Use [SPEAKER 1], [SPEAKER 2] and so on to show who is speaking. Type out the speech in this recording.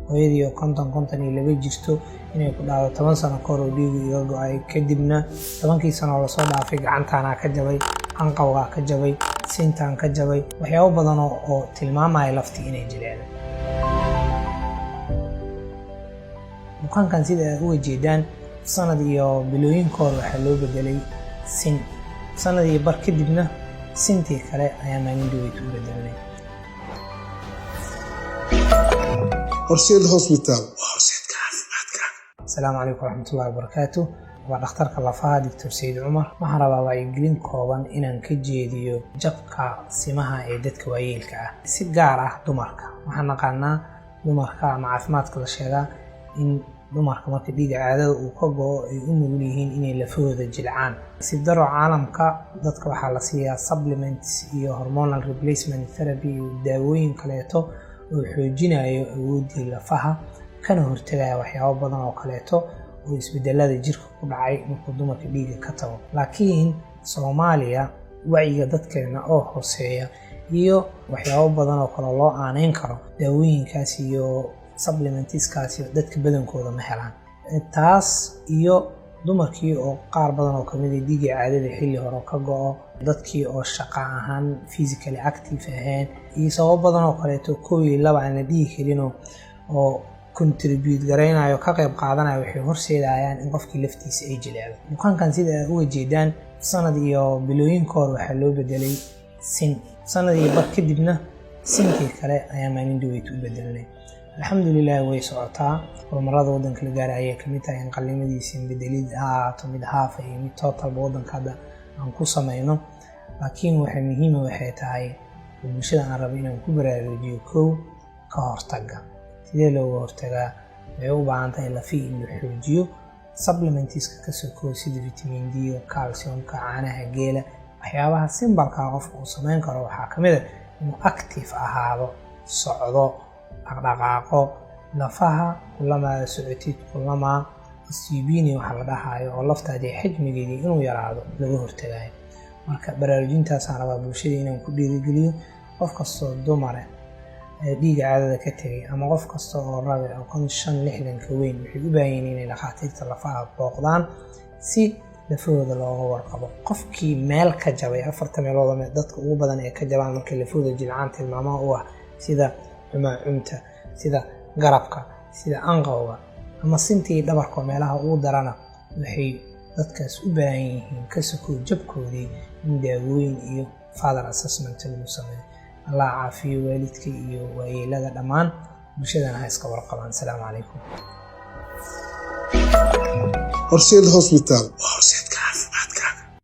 [SPEAKER 1] hooyadii konton iyo laba jirto inay ku dhacdo 10 sano ka hor oo dhiig iga go'ay kadibna 10kii sano la soo dhaafay gacantaana ka jabay anqawga ka jabay sintaan ka jabay waxyaabo badan oo tilmaamaya laftii inay jireen bukaankan sida aad u jeedaan sanad iyo bilooyin ka hor waxa loo bedelay sin sanad iyo bar kadibna sintii kale ayaa maalin dhaweyt u bedelay
[SPEAKER 2] Horseed Hospital.
[SPEAKER 1] السلام عليكم ورحمة الله وبركاته. ودكتورك لفها دكتور سيد عمر waxaan rabaa wacyigelin kooban inaan ka jeediyo jabka simaha ee dadka waayeelka ah si gaar ah dumarka. waxaan naqaanaa dumarka ama caafimaadka la sheegaa in dumarka marka dhiiga caadada uu ka go'o ay u nugul yihiin inay lafahooda jilcaan. si daro caalamka dadka waxaa la siiyaa supplements iyo hormonal replacement therapy iyo daawooyin kaleeto oo xoojinayo awoodii lafaha kana hortagaya waxyaabo badan oo kaleeto oo isbedelada jirka ku dhacay markuu dumarka dhiiga ka tago. laakiin Soomaaliya wacyiga dadkeena oo hooseeya iyo waxyaabo badan oo kale loo aaneyn karo daawooyinkaas iyo supplementskaas dadka badankooda ma helaan. taas iyo dumarkii oo qaar badan oo kamid ah dhiiga caadada xilli hore ka go'o dadkii oo shaqo ahaan physically active ahayn iyo sabab badan oo kaleeto kooyi laba aan la dhihi karin oo contribute gareynayo ka qayb qaadanayo waxay horseedayaan in qofkii laftiisa ay jileecdo. bukaankan sida aad u jeedaan sanad iyo bilooyin ka hor waxa loo bedelay sin sanad iyo bar kadibna sintii kale ayaa maalin dhaweyt u bedelay. alxamdulillaah way socotaa horumarada waddanka la gaaray ayay kamid tahay in qallimadiisa bedelid mid haaf iyo mid total waddanka hadda aan ku sameyno. laakiin waxa muhiim ah waxay tahay bulshada aan rabo inaan ku baraarujiyo kow ka hortagga sidee looga hortagaa waxay u baahan tahay lafi in la xoojiyo supplementska ka soo koob sida vitamin D calciumka caanaha geela waxyaabaha simbalka qofku uu sameyn karo waxaa kamid ah inuu active ahaado socdo dhaqdhaqaaqo lafaha kulama socotid kulama istiibini waxa la dhahayo oo laftaadii xajmigeedii inuu yaraado laga hortagayo. marka baraarujintaas aan rabaa bulshada inaan ku dhiirigeliyo qof kastoo dumar dhiiga caadada ka tagay ama qof kasta oo raba oo 65 ka weyn waxay u baahan yihiin inay dhaqaatiirta lafaha booqdaan si lafahooda looga warqabo. qofkii meel ka jabay 4 meelood dadka ugu badan ee ka jabaan marka lafahooda jilcaan tilmaamaha u ah sida cumta sida garabka sida anqawga ama sintii dhabarka meelaha ugu darana waxay dadkaas u baahan yihiin ka soo jabkoodii in daawooyin iyo father assessment lagu sameeyo. الله عافية والدك وإيلاد الأمان بشدنا هاي سكبر قبان. السلام عليكم.
[SPEAKER 2] Horseed Hospital.